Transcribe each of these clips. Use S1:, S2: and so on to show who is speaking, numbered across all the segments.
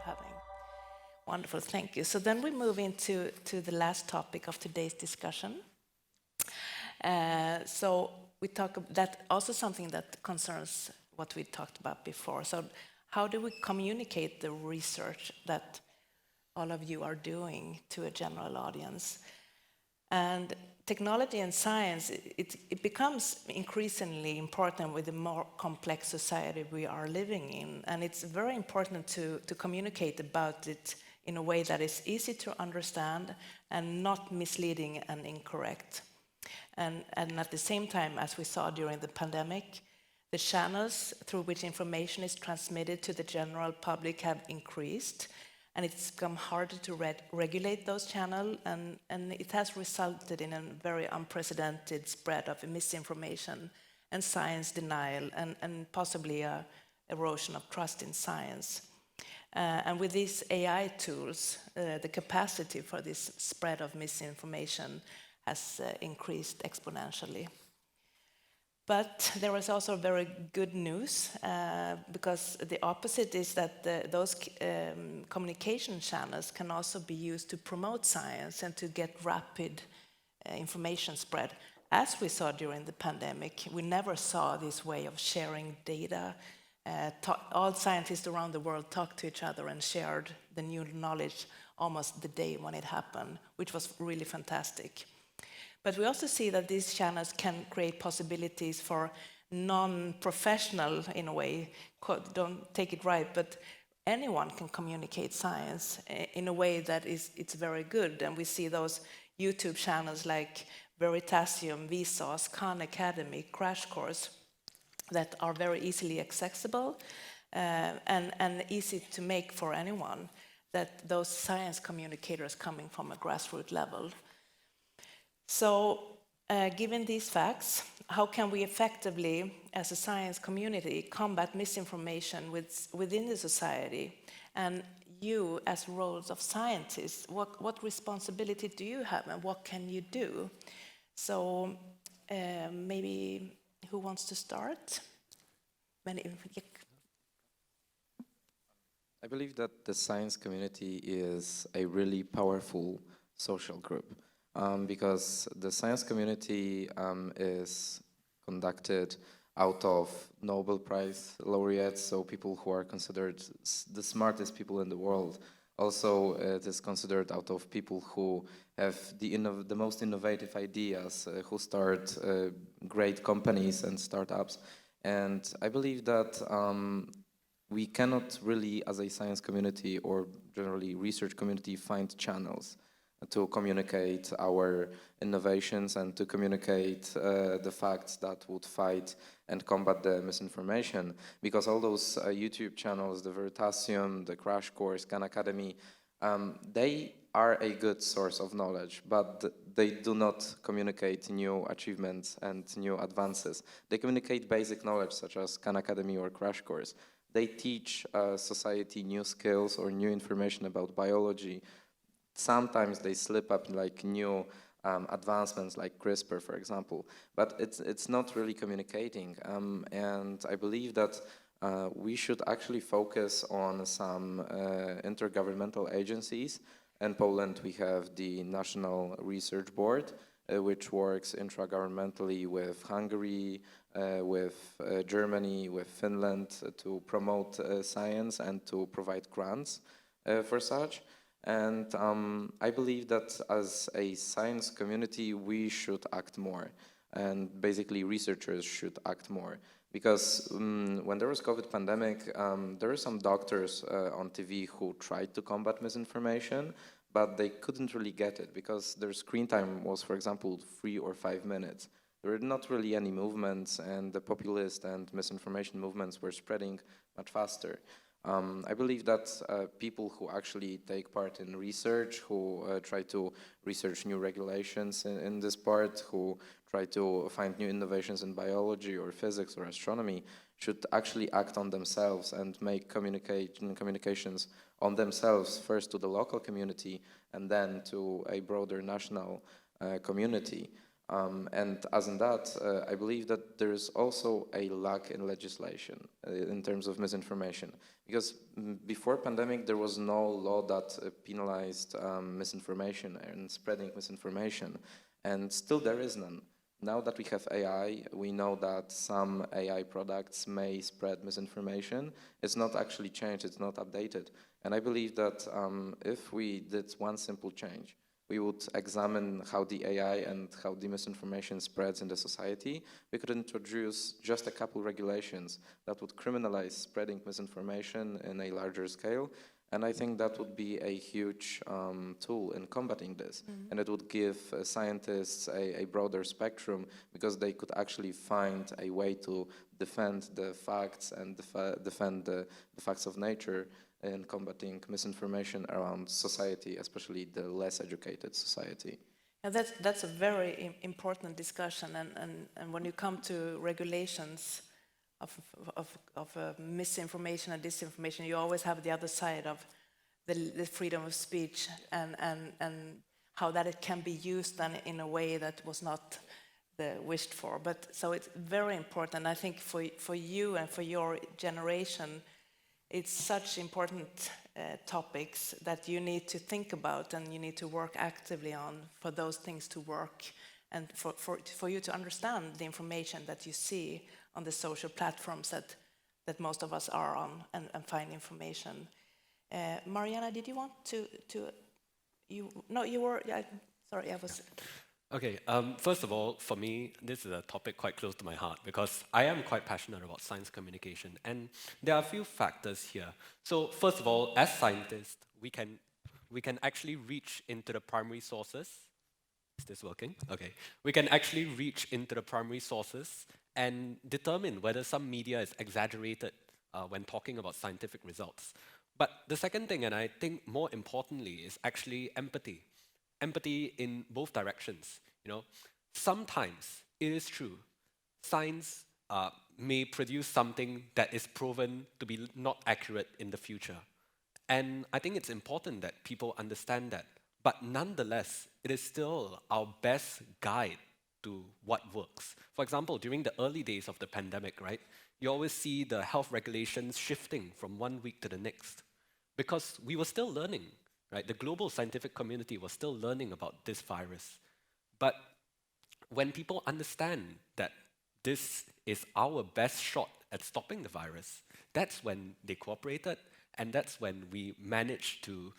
S1: having. Wonderful, thank you. So then we move into the last topic of today's discussion. So we talk that also something that concerns what we talked about before. So how do we communicate the research that all of you are doing to a general audience? And technology and science, it becomes increasingly important with the more complex society we are living in. And it's very important to communicate about it in a way that is easy to understand and not misleading and incorrect. And at the same time, as we saw during the pandemic, the channels through which information is transmitted to the general public have increased, and it's become harder to regulate those channels, and it has resulted in a very unprecedented spread of misinformation and science denial, and possibly a erosion of trust in science. And with these AI tools, the capacity for this spread of misinformation has increased exponentially. But there is also very good news, because the opposite is that those communication channels can also be used to promote science and to get rapid information spread. As we saw during the pandemic, we never saw this way of sharing data. All scientists around the world talked to each other and shared the new knowledge almost the day when it happened, which was really fantastic. But we also see that these channels can create possibilities for non-professional, in a way, don't take it right, but anyone can communicate science in a way that it's very good. And we see those YouTube channels like Veritasium, Vsauce, Khan Academy, Crash Course, that are very easily accessible and easy to make for anyone, that those science communicators coming from a grassroots level. So, given these facts, how can we effectively, as a science community, combat misinformation within the society? And you, as roles of scientists, what responsibility do you have, and what can you do? So, maybe who wants to start?
S2: I believe that the science community is a really powerful social group. Because the science community is conducted out of Nobel Prize laureates, so people who are considered the smartest people in the world. Also, it is considered out of people who have the most innovative ideas, who start great companies and startups. And I believe that we cannot really, as a science community or generally research community, find channels to communicate our innovations and to communicate the facts that would fight and combat the misinformation. Because all those YouTube channels, the Veritasium, the Crash Course, Khan Academy, they are a good source of knowledge, but they do not communicate new achievements and new advances. They communicate basic knowledge, such as Khan Academy or Crash Course. They teach society new skills or new information about biology. Sometimes they slip up like new advancements like CRISPR, for example, but it's not really communicating. And I believe that we should actually focus on some intergovernmental agencies. In Poland, we have the National Research Board, which works intragovernmentally with Hungary, with Germany, with Finland to promote science and to provide grants for such. And I believe that as a science community, we should act more. And basically, researchers should act more. Because when there was COVID pandemic, there were some doctors on TV who tried to combat misinformation, but they couldn't really get it because their screen time was, for example, 3 or 5 minutes. There were not really any movements, and the populist and misinformation movements were spreading much faster. I believe that people who actually take part in research, who try to research new regulations in this part, who try to find new innovations in biology or physics or astronomy, should actually act on themselves and make communications on themselves, first to the local community and then to a broader national community. And as in that, I believe that there is also a lack in legislation in terms of misinformation. Because before pandemic, there was no law that penalized misinformation and spreading misinformation. And still there is none. Now that we have AI, we know that some AI products may spread misinformation. It's not actually changed, it's not updated. And I believe that if we did one simple change, we would examine how the AI and how the misinformation spreads in the society. We could introduce just a couple regulations that would criminalize spreading misinformation in a larger scale. And I think that would be a huge tool in combating this. And it would give scientists a broader spectrum, because they could actually find a way to defend the facts and defend the facts of nature in combating misinformation around society, especially the less educated society.
S1: Yeah, that's a very important discussion, and when you come to regulations of misinformation and disinformation, you always have the other side of the freedom of speech and how that it can be used then in a way that was not the wished for. But so it's very important. I think for you and for your generation, it's such important topics that you need to think about and you need to work actively on for those things to work, and for you to understand the information that you see on the social platforms that most of us are on and find information. Mariana, did you want to you were, sorry, I was...
S3: Okay, first of all, for me, this is a topic quite close to my heart because I am quite passionate about science communication, and there are a few factors here. So first of all, as scientists, we can actually reach into the primary sources. Is this working? Okay. We can actually reach into the primary sources and determine whether some media is exaggerated when talking about scientific results. But the second thing, and I think more importantly, is actually empathy. Empathy in both directions. You know, sometimes it is true, science may produce something that is proven to be not accurate in the future. And I think it's important that people understand that. But nonetheless, it is still our best guide to what works. For example, during the early days of the pandemic, right, you always see the health regulations shifting from one week to the next because we were still learning. Right? The global scientific community was still learning about this virus. But when people understand that this is our best shot at stopping the virus, that's when they cooperated, and that's when we managed to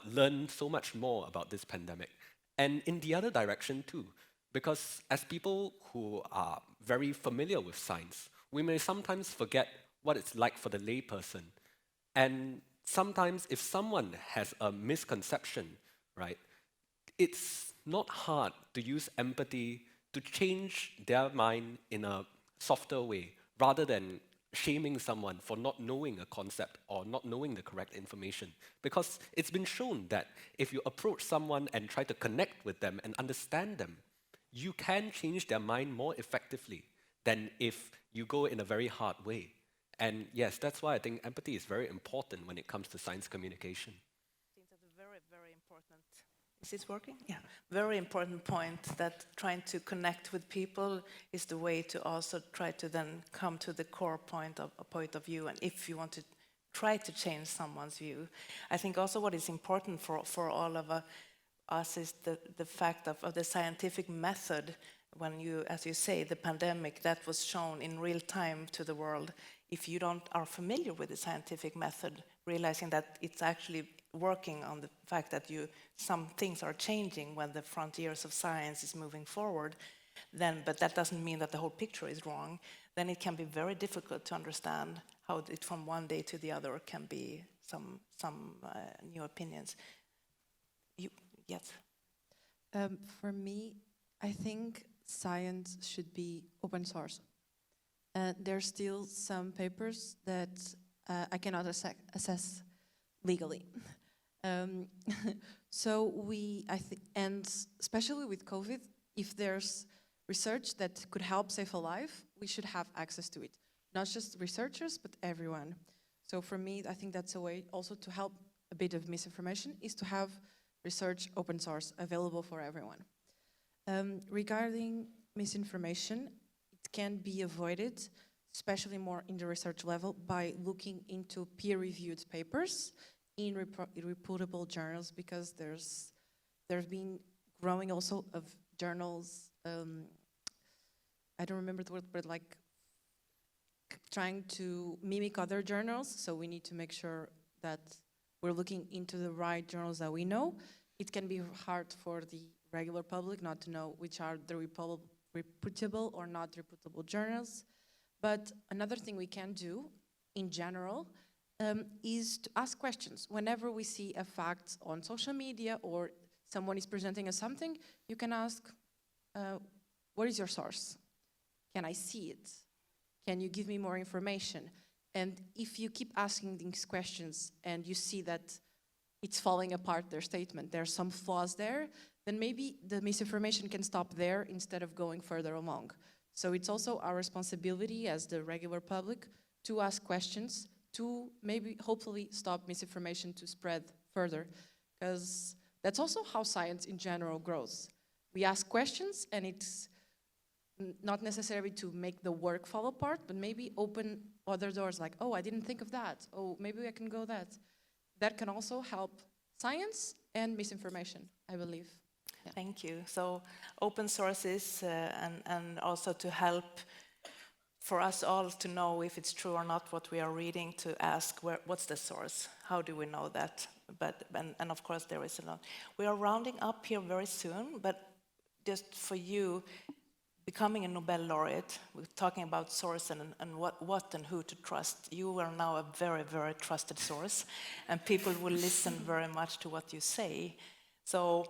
S3: learn so much more about this pandemic. And in the other direction too, because as people who are very familiar with science, we may sometimes forget what it's like for the layperson. And sometimes if someone has a misconception, right, it's not hard to use empathy to change their mind in a softer way, rather than shaming someone for not knowing a concept or not knowing the correct information. Because it's been shown that if you approach someone and try to connect with them and understand them, you can change their mind more effectively than if you go in a very hard way. And yes, that's why I think empathy is very important when it comes to science communication.
S1: I think that's a very, very important... Is this working? Yeah. Very important point, that trying to connect with people is the way to also try to then come to the core point of view. And if you want to try to change someone's view, I think also what is important for all of us is the fact of the scientific method. When you, as you say, the pandemic, that was shown in real time to the world. If you are familiar with the scientific method, realizing that it's actually working on the fact that some things are changing when the frontiers of science is moving forward, but that doesn't mean that the whole picture is wrong, then it can be very difficult to understand how it from one day to the other can be some new opinions. Yes?
S4: For me, I think science should be open source. There's still some papers that I cannot assess legally. So and especially with COVID, if there's research that could help save a life, we should have access to it. Not just researchers, but everyone. So for me, I think that's a way also to help a bit of misinformation, is to have research open source available for everyone. Regarding misinformation, it can be avoided, especially more in the research level, by looking into peer-reviewed papers in reputable journals, because there's been growing also of journals, I don't remember the word, but like trying to mimic other journals. So we need to make sure that we're looking into the right journals that we know. It can be hard for the regular public not to know which are the reputable or not reputable journals. But another thing we can do in general is to ask questions. Whenever we see a fact on social media or someone is presenting us something, you can ask, what is your source? Can I see it? Can you give me more information? And if you keep asking these questions and you see that it's falling apart, their statement, there's some flaws there, then maybe the misinformation can stop there instead of going further along. So it's also our responsibility as the regular public to ask questions, to maybe hopefully stop misinformation to spread further, because that's also how science in general grows. We ask questions, and it's not necessarily to make the work fall apart, but maybe open other doors, like, oh, I didn't think of that. Oh, maybe I can go that. That can also help science and misinformation, I believe. Yeah.
S1: Thank you. So open sources and also to help for us all to know if it's true or not what we are reading, to ask what's the source? How do we know that? And of course there is a lot. We are rounding up here very soon, but just for you, becoming a Nobel laureate, we're talking about source and what and who to trust. You are now a very, very trusted source, and people will listen very much to what you say. So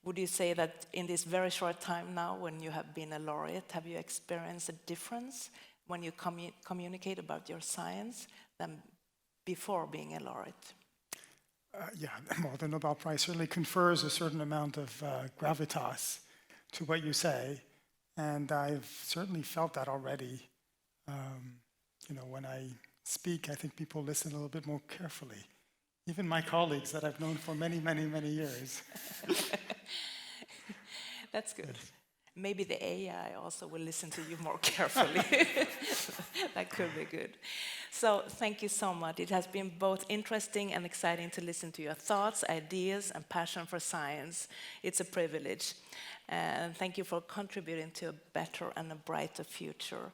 S1: would you say that in this very short time now, when you have been a laureate, have you experienced a difference when you communicate about your science than before being a laureate?
S5: Yeah, well, the Nobel Prize certainly confers a certain amount of gravitas to what you say, and I've certainly felt that already. You know, when I speak, I think people listen a little bit more carefully. Even my colleagues that I've known for many, many, many years.
S1: That's good. Maybe the AI also will listen to you more carefully. That could be good. So thank you so much. It has been both interesting and exciting to listen to your thoughts, ideas, and passion for science. It's a privilege. And thank you for contributing to a better and a brighter future.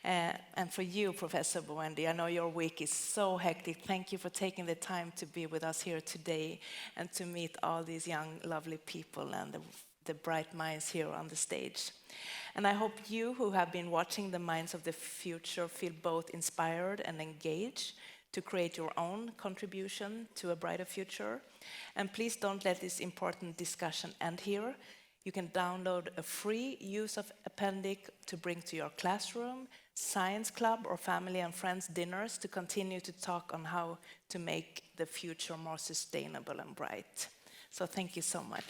S1: And for you, Professor Bawendi, I know your week is so hectic. Thank you for taking the time to be with us here today and to meet all these young, lovely people and the bright minds here on the stage. And I hope you who have been watching the Minds of the Future feel both inspired and engaged to create your own contribution to a brighter future. And please don't let this important discussion end here. You can download a free use of appendix to bring to your classroom, science club, or family and friends dinners to continue to talk on how to make the future more sustainable and bright. So thank you so much.